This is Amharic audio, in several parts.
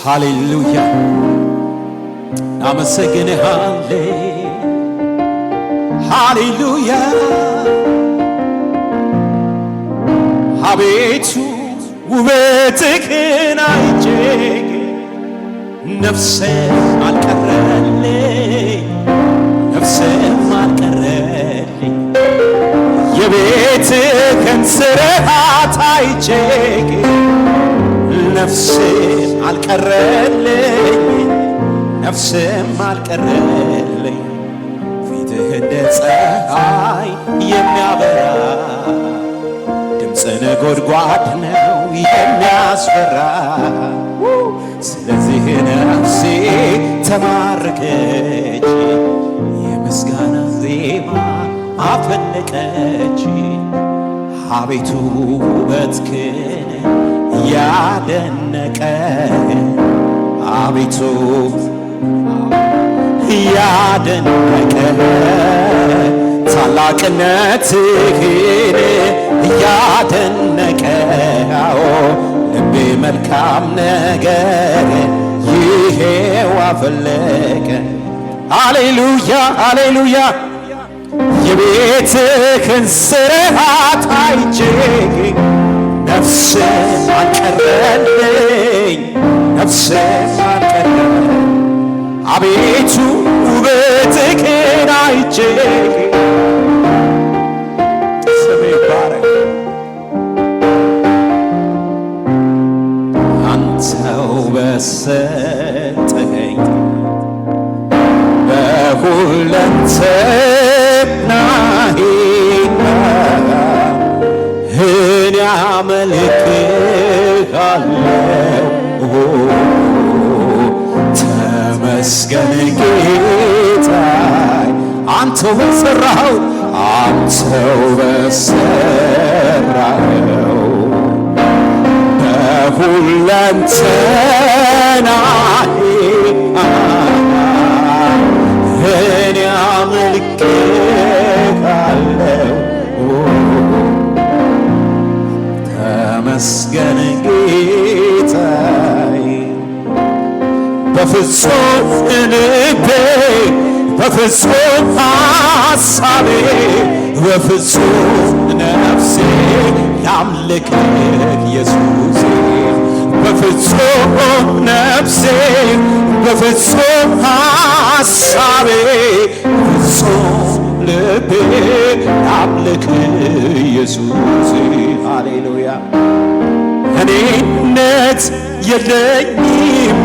ሃሌሉያ አመሰግንሃለሁ ሃሌሉያ አቤቱ ውበትህን አይቼ ነፍሴ አልቀረልኝ የቤትህን ሥርዓት አይቼ ነፍሴ አልቀረልኝ ፊትህ እንደ ፀሐይ የሚያበራ ድምፅ ነጎድጓድ ነው የሚያስፈራ ስለዚህ ነፍሴ ተማረከች የምስጋና ዜማ አፈለቀች አቤቱ ውበትህን ያደነቀ አቤቱ ያደነቀ ታላቅነትህን ያደነቀ ልቤ መልካም ነገር ይሄው አፈለቀ ሃሌሉያ ሃሌሉያ የቤትህን ሥርዓት አይቼ ነፍሴ አልቀረልኝ አቤቱ ውበትህን አይቼ ስሜ ይባረክ አንተው በሰጠኸኝ በሁለንተናዬ እኔ አመልክሃለሁ ተመስገን ጌታዬ አንተው በሠራኸው በሁለንተናዬ እኔ አመልክሃለሁ ተመስገን ጌታዬ በፍጹም ልቤ በፍጹም ሐሳቤ በፍጹም ነፍሴ ላምልክህ ኢየሱሴ በፍጹም ነፍሴ በፍጹም ሐሳቤ በፍጹም ልቤ ላምልክህ ኢየሱሴ ሃሌሉያ እኔነት የለኝም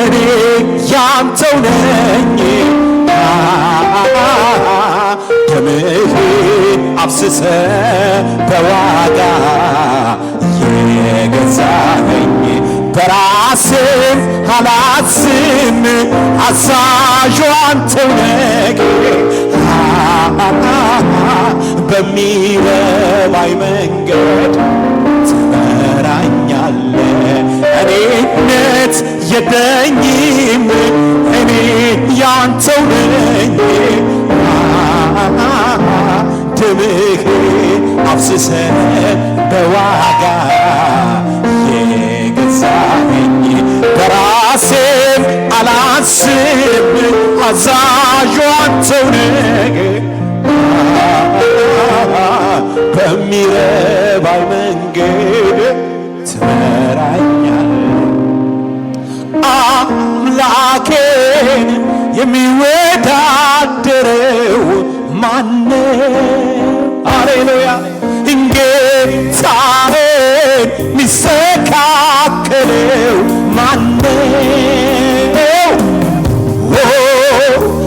እኔ ያንተው ነኝ ደምህ አፍስሰ በዋጋ የገዛኸኝ በራስህ አላዝም አዛዡ አንተው ነህ በሚረባኝ መንገድ ትመራኛለህ እኔነት የለኝም እኔ ያንተው ነኝ ደምህ አፍስሰ በዋጋ የገዛኸኝ በራሴም አላስብ አዛዡ አንተው ነህ በሚረባኝ መንገድ ትመራኛለህ አምላኬን የሚወዳደረው ማነው? ሃሌሉያ ጌታዬን ሚስተካከለው ማነው?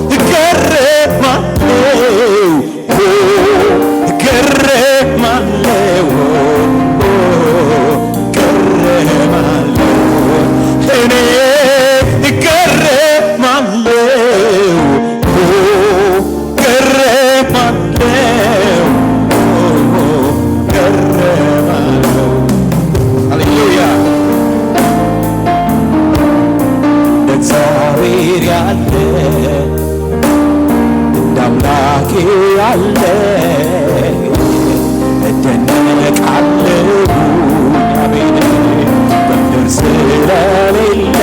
እገረማለሁ እኔ ያለ እደነቃለሁ አሜን በምድር ስለሌለ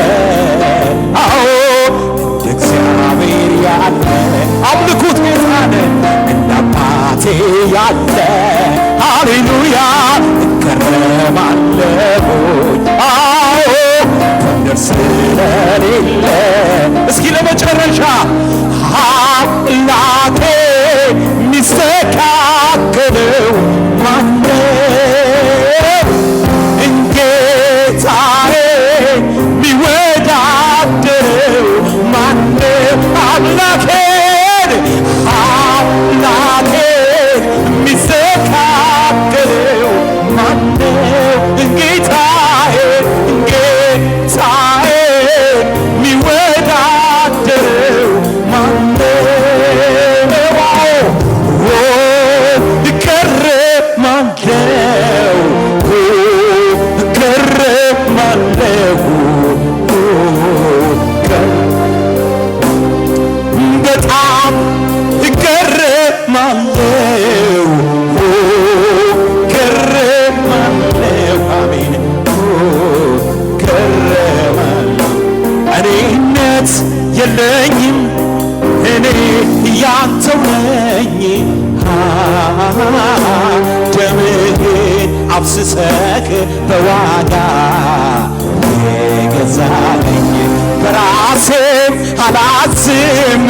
እኔነት የለኝም እኔ ያንተው ነኝ ደምህን አፍስሰህ በዋጋ የገዛኸኝ በራሴም አላዝም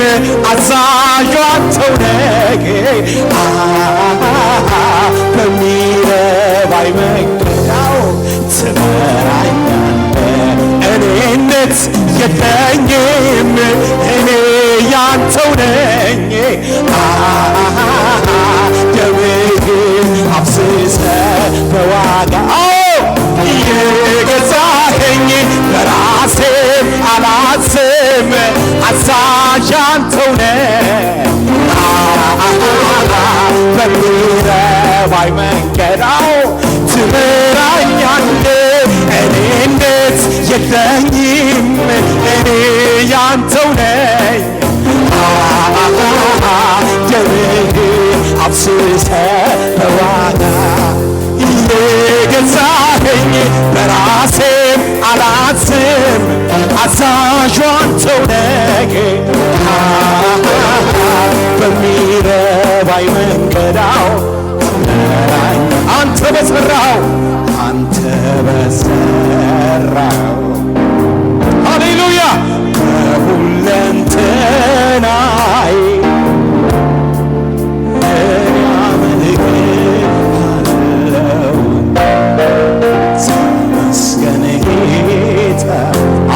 አዛዡ አንተው ነህ በሚረባኝ መንገዳው ትመራኛለህ እኔነት የለኝም እኔ ያንተው ነኝ ደምህን አፍስሰህ በዋጋ የገዛኸኝ በራሴም አላዝም አዛዥ አንተው ነህ በሚረባኝ መንገዳው ትመራኛለህ እኔነት የለኝም እኔ ያንተው ነኝ ደምህን አፍስሰህ በዋጋ የገዛኸኝ በራሴም አላዝም አዛዡ አንተው ነህ በሚረባኝ መንገዳው ትመራኝ አንተ በሠራኸው ሃሌሉያ በሁለንተናዬ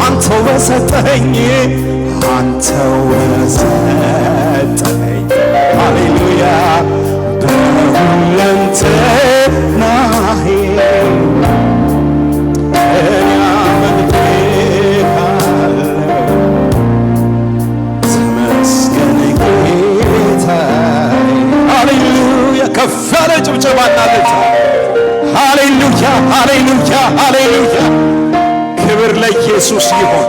አንተው በሰጠኸኝ አንተው በሰጠኸኝ ሃሌሉያ በሁለንተናዬ እኔ አመልክሃለሁ ተመስገን ጌታዬ ሃሌሉያ ከፍ ያለ ጭብጨባና እልልታ ሃሌሉያ ሃሌሉያ ሃሌሉያ ክብር ለኢየሱስ ይሁን